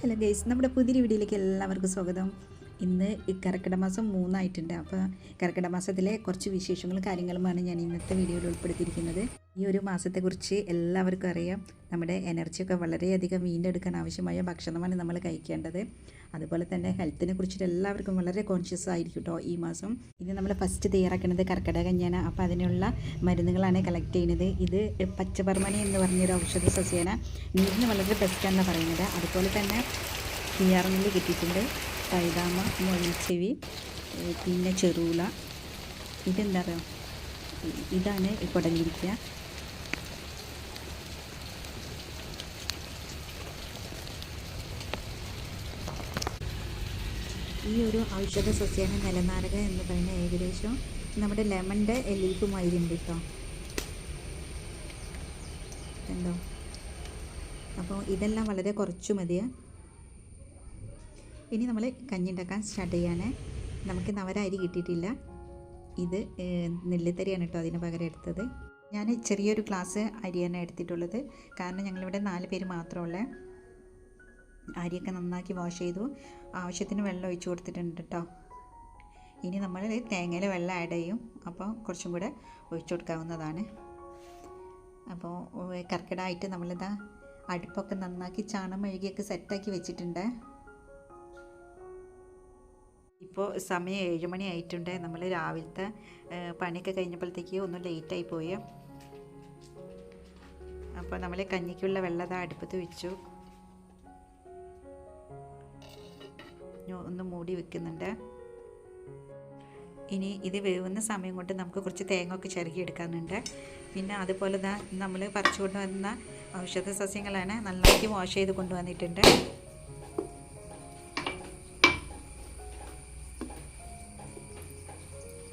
Hello guys, നമ്മുടെ പുതിയ വീഡിയോയിലേക്ക് എല്ലാവർക്കും സ്വാഗതം. ഇന്ന് കർക്കിടക മാസം 3 ആയിട്ടുണ്ട്. അപ്പോൾ കർക്കിടക മാസത്തിലെ കുറച്ച് വിശേഷങ്ങളും കാര്യങ്ങളുമാണ് ഞാൻ ഇന്നത്തെ വീഡിയോയിൽ ഉൾപ്പെടുത്തിയിരിക്കുന്നത്. ഈ ഒരു മാസത്തെക്കുറിച്ച് എല്ലാവർക്കും അറിയാം. നമ്മുടെ എനർജിയൊക്കെ വളരെയധികം വീണ്ടെടുക്കാൻ ആവശ്യമായ ഭക്ഷണമാണ് നമ്മൾ കഴിക്കേണ്ടത്. അതുപോലെ തന്നെ ഹെൽത്തിനെ കുറിച്ചിട്ട് എല്ലാവർക്കും വളരെ കോൺഷ്യസ് ആയിരിക്കും കേട്ടോ ഈ മാസം. ഇത് നമ്മൾ ഫസ്റ്റ് തയ്യാറാക്കുന്നത് കർക്കിടക കഞ്ഞിയാണ്. അപ്പോൾ അതിനുള്ള മരുന്നുകളാണ് കളക്ട് ചെയ്യുന്നത്. ഇത് പച്ചബർമണി എന്ന് പറഞ്ഞൊരു ഔഷധ സസ്യന നീരിന് വളരെ ബെസ്റ്റാണെന്ന് പറയുന്നത്. അതുപോലെ തന്നെ കിയാർനെല്ലി കിട്ടിയിട്ടുണ്ട്, തൈതാമ, മൊഴിച്ചെവി, പിന്നെ ചെറുള. ഇതെന്താ പറയുക, ഇതാണ് കുടലിരിക്കുക. ഈ ഒരു ഔഷധ സസ്യമാണ് നിലനാരക എന്ന് പറയുന്ന ഏകദേശം നമ്മുടെ ലെമണിൻ്റെ ലീഫുമായിരുന്നു കേട്ടോ. കണ്ടോ? അപ്പോൾ ഇതെല്ലാം വളരെ കുറച്ച് മതിയാ. ഇനി നമ്മൾ കഞ്ഞി ഉണ്ടാക്കാൻ സ്റ്റാർട്ട് ചെയ്യാൻ. നമുക്ക് നവര അരി കിട്ടിയിട്ടില്ല, ഇത് നെല്ലിത്തരിയാണ് കേട്ടോ അതിന് പകരം എടുത്തത്. ഞാൻ ചെറിയൊരു ഗ്ലാസ് അരിയാണ് എടുത്തിട്ടുള്ളത്, കാരണം ഞങ്ങളിവിടെ 4 പേര് മാത്രമുള്ള. അരിയൊക്കെ നന്നാക്കി വാഷ് ചെയ്തു, ആവശ്യത്തിന് വെള്ളം ഒഴിച്ചു കൊടുത്തിട്ടുണ്ട് കേട്ടോ. ഇനി നമ്മൾ തേങ്ങയിൽ വെള്ളം ആഡ് ചെയ്യും, അപ്പോൾ കുറച്ചും കൂടെ ഒഴിച്ചു കൊടുക്കാവുന്നതാണ്. അപ്പോൾ കർക്കിടകമായിട്ട് നമ്മളിതാ അടുപ്പൊക്കെ നന്നാക്കി ചാണം മെഴുകിയൊക്കെ സെറ്റാക്കി വെച്ചിട്ടുണ്ട്. ഇപ്പോൾ സമയം 7 മണി ആയിട്ടുണ്ട്. നമ്മൾ രാവിലത്തെ പണിയൊക്കെ കഴിഞ്ഞപ്പോഴത്തേക്ക് ഒന്ന് ലേറ്റായി പോയി. അപ്പോൾ നമ്മൾ കഞ്ഞിക്കുള്ള വെള്ളം അടുപ്പത്ത് വെച്ചു, ഒന്ന് മൂടി വെക്കുന്നുണ്ട്. ഇനി ഇത് വേവുന്ന സമയം കൊണ്ട് നമുക്ക് കുറച്ച് തേങ്ങ ഒക്കെ ചിരകി എടുക്കാനുണ്ട്. പിന്നെ അതുപോലെ നമ്മൾ പറിച്ചു കൊണ്ടുവന്ന ഔഷധ സസ്യങ്ങളാണ്, നന്നാക്കി വാഷ് ചെയ്ത് കൊണ്ടുവന്നിട്ടുണ്ട്.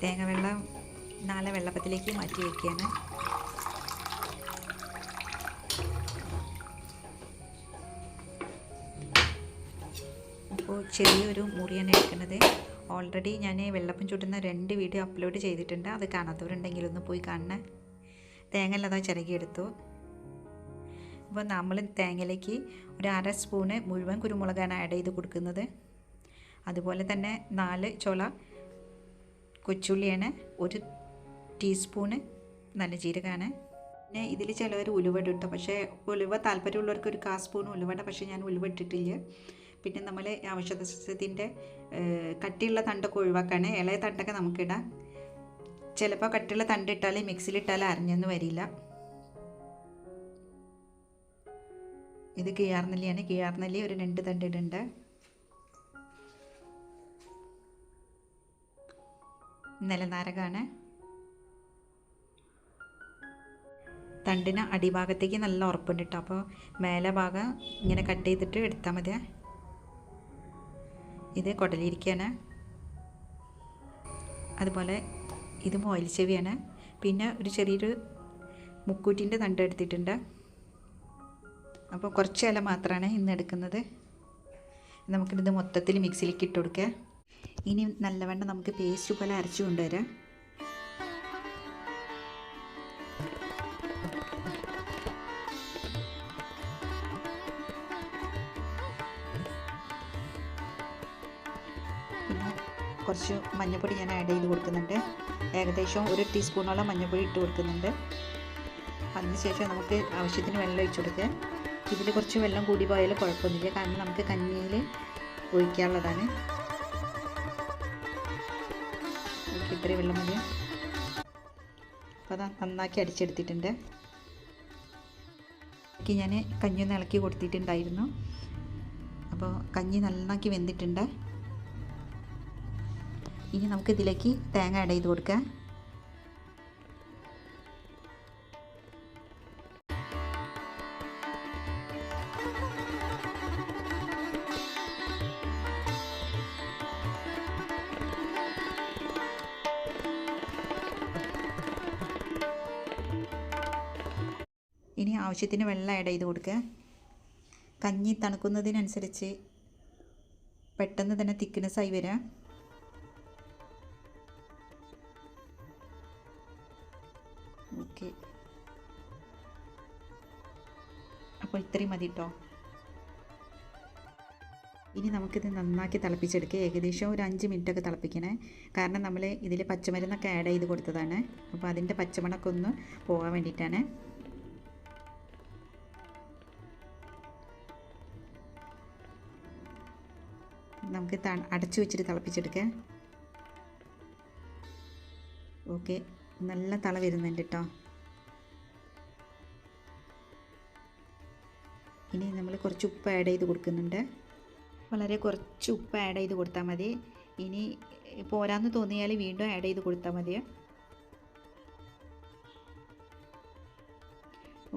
തേങ്ങ വെള്ളം 4 വെള്ളപ്പത്തിലേക്ക് മാറ്റി വയ്ക്കുകയാണ്. അപ്പോൾ ചെറിയൊരു മുറിയാണ് എടുക്കുന്നത്. ഓൾറെഡി ഞാൻ വെള്ളപ്പം ചുട്ടുന്ന 2 വീഡിയോ അപ്ലോഡ് ചെയ്തിട്ടുണ്ട്, അത് കാണാത്തവരുണ്ടെങ്കിൽ ഒന്ന് പോയി കാണണേ. തേങ്ങ എല്ലാം ചിരകിയെടുത്തു. അപ്പോൾ നമ്മൾ തേങ്ങയിലേക്ക് ഒരു 1/2 സ്പൂണ് മുഴുവൻ കുരുമുളകാണ് ആഡ് ചെയ്ത് കൊടുക്കുന്നത്. അതുപോലെ തന്നെ 4 ചോള കൊച്ചുള്ളിയാണ്, 1 ടീസ്പൂണ് നല്ല ജീരകമാണ്. പിന്നെ ഇതിൽ ചിലവർ ഉലുവ ഇട്ടു, പക്ഷേ ഉലുവ താല്പര്യമുള്ളവർക്ക് ഒരു 1/4 സ്പൂൺ ഉലുവട, പക്ഷേ ഞാൻ ഉലുവ ഇട്ടിട്ടില്ല. പിന്നെ നമ്മൾ ഔഷധ സസ്യത്തിൻ്റെ കട്ടിയുള്ള തണ്ടൊക്കെ ഒഴിവാക്കാണ്. ഇളയ തണ്ടൊക്കെ നമുക്കിടാം. ചിലപ്പോൾ കട്ടിയുള്ള തണ്ടിട്ടാൽ മിക്സിയിലിട്ടാൽ അരഞ്ഞെന്ന് വരില്ല. ഇത് കിയാർനെല്ലിയാണ്, കിയാർനെല്ലി ഒരു 2 തണ്ട് ഇടുന്നുണ്ട്. നിലനാരകമാണ്. തണ്ടിന് അടിഭാഗത്തേക്ക് നല്ല ഉറപ്പുണ്ട് കേട്ടോ, അപ്പോൾ മേലെ ഭാഗം ഇങ്ങനെ കട്ട് ചെയ്തിട്ട് എടുത്താൽ മതി. ഇത് കുടലിരിക്കുകയാണ്. അതുപോലെ ഇത് മൊയിൽച്ചെവിയാണ്. പിന്നെ ഒരു ചെറിയൊരു മുക്കൂറ്റിൻ്റെ തണ്ട് എടുത്തിട്ടുണ്ട്. അപ്പോൾ കുറച്ച് ഇല മാത്രമാണ് ഇന്ന് എടുക്കുന്നത്. നമുക്കിത് മൊത്തത്തിൽ മിക്സിയിലേക്ക് ഇട്ട് കൊടുക്കുക. ഇനി നല്ലവണ്ണം നമുക്ക് പേസ്റ്റ് പോലെ അരച്ചു കൊണ്ടുവരാം. പിന്നെ കുറച്ച് മഞ്ഞൾപ്പൊടി ഞാൻ ആഡ് ചെയ്ത് കൊടുക്കുന്നുണ്ട്. ഏകദേശം 1 ടീസ്പൂണോളം മഞ്ഞൾപ്പൊടി ഇട്ട് കൊടുക്കുന്നുണ്ട്. അതിനുശേഷം നമുക്ക് ആവശ്യത്തിന് വെള്ളം ഒഴിച്ചു കൊടുക്കുക. ഇതിൽ കുറച്ച് വെള്ളം കൂടി പോയാലും കുഴപ്പമൊന്നുമില്ല, കാരണം നമുക്ക് കഞ്ഞിയിൽ ഒഴിക്കാനുള്ളതാണ്. ഇത്രയും വെള്ളം മതി. അപ്പോൾ അത് നന്നാക്കി അടിച്ചെടുത്തിട്ടുണ്ട്. ഞാൻ കഞ്ഞി ഒന്ന് ഇളക്കി കൊടുത്തിട്ടുണ്ടായിരുന്നു. അപ്പോൾ കഞ്ഞി നന്നാക്കി വെന്തിട്ടുണ്ട്. ഇനി നമുക്ക് ഇതിലേക്ക് തേങ്ങ ആഡ് ചെയ്ത് കൊടുക്കാം. ഇനി ആവശ്യത്തിന് വെള്ളം ആഡ് ചെയ്ത് കൊടുക്കുക. കഞ്ഞി തണുക്കുന്നതിനനുസരിച്ച് പെട്ടെന്ന് തന്നെ തിക്നെസ്സായി വരാം. ഓക്കെ, അപ്പോൾ ഇത്രയും മതി കേട്ടോ. ഇനി നമുക്കിത് നന്നാക്കി തിളപ്പിച്ചെടുക്കുക. ഏകദേശം ഒരു 5 മിനിറ്റൊക്കെ തിളപ്പിക്കണേ. കാരണം നമ്മൾ ഇതിൽ പച്ചമരുന്നൊക്കെ ആഡ് ചെയ്ത് കൊടുത്തതാണ്. അപ്പോൾ അതിൻ്റെ പച്ചമണമൊക്കെ ഒന്ന് പോകാൻ വേണ്ടിയിട്ടാണ്. നമുക്ക് അടച്ചു വെച്ചിട്ട് തിളപ്പിച്ചെടുക്കാം. ഓക്കെ, നല്ല തള വരുന്നുണ്ട് കേട്ടോ. ഇനി നമ്മൾ കുറച്ച് ഉപ്പ് ആഡ് ചെയ്ത് കൊടുക്കുന്നുണ്ട്. വളരെ കുറച്ച് ഉപ്പ് ആഡ് ചെയ്ത് കൊടുത്താൽ മതി. ഇനി പോരാന്ന് തോന്നിയാൽ വീണ്ടും ആഡ് ചെയ്ത് കൊടുത്താൽ മതി.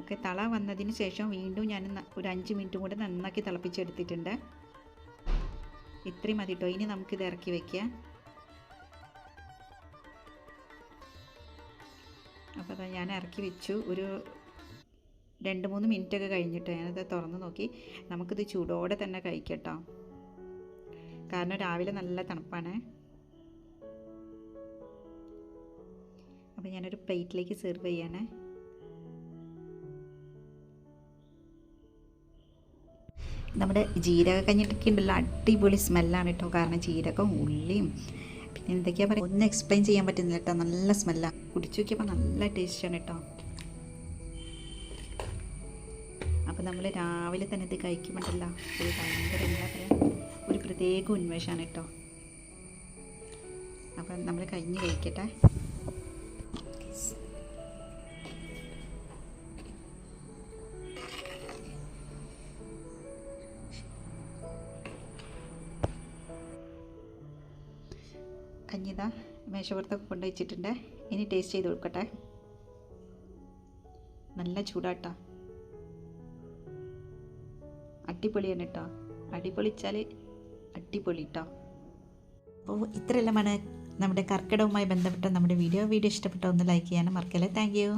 ഓക്കെ, തള വന്നതിന് ശേഷം വീണ്ടും ഞാൻ ഒരു 5 മിനിറ്റും കൂടെ നന്നാക്കി തിളപ്പിച്ചെടുത്തിട്ടുണ്ട്. ഇത്രയും മതി കേട്ടോ. ഇനി നമുക്കിത് ഇറക്കി വയ്ക്കാം. അപ്പോൾ അതാ ഞാൻ ഇറക്കി വെച്ചു. ഒരു 2-3 മിനിറ്റൊക്കെ കഴിഞ്ഞിട്ട് ഞാനത് തുറന്ന് നോക്കി. നമുക്കിത് ചൂടോടെ തന്നെ കഴിക്കട്ടോ, കാരണം രാവിലെ നല്ല തണുപ്പാണ്. അപ്പോൾ ഞാനൊരു പ്ലേറ്റിലേക്ക് സെർവ് ചെയ്യാണ്. നമ്മുടെ ജീരക കഞ്ഞിട്ടൊക്കെ ഉണ്ടല്ലോ, അടിപൊളി സ്മെല്ലാണ് കേട്ടോ. കാരണം ജീരകം, ഉള്ളിയും പിന്നെ എന്തൊക്കെയാ പറയുക, ഒന്നും എക്സ്പ്ലെയിൻ ചെയ്യാൻ പറ്റുന്നില്ല കേട്ടോ. നല്ല സ്മെല്ലാണ്. കുടിച്ചു നോക്കിയപ്പോൾ നല്ല ടേസ്റ്റാണ് കേട്ടോ. അപ്പോൾ നമ്മൾ രാവിലെ തന്നെ ഇത് കഴിക്കുമ്പോഴല്ല ഒരു ഭയങ്കര എന്താ പറയുക, ഒരു പ്രത്യേക ഉന്മേഷമാണ് കേട്ടോ. അപ്പം നമ്മൾ കഴിഞ്ഞ് കഴിക്കട്ടെ. കഞ്ഞിതാ മേശപ്പുറത്തൊക്കെ കൊണ്ടുവച്ചിട്ടുണ്ട്. ഇനി ടേസ്റ്റ് ചെയ്ത് കൊടുക്കട്ടെ. നല്ല ചൂടാട്ടോ, അടിപൊളിയാണ് കേട്ടോ. അടിപൊളിച്ചാൽ അടിപൊളി കേട്ടോ. അപ്പോൾ ഇത്രയെല്ലാമാണ് നമ്മുടെ കർക്കിടകവുമായി ബന്ധപ്പെട്ട നമ്മുടെ വീഡിയോ ഇഷ്ടപ്പെട്ടോ ഒന്ന് ലൈക്ക് ചെയ്യാനും മറക്കല്ലേ. Thank you.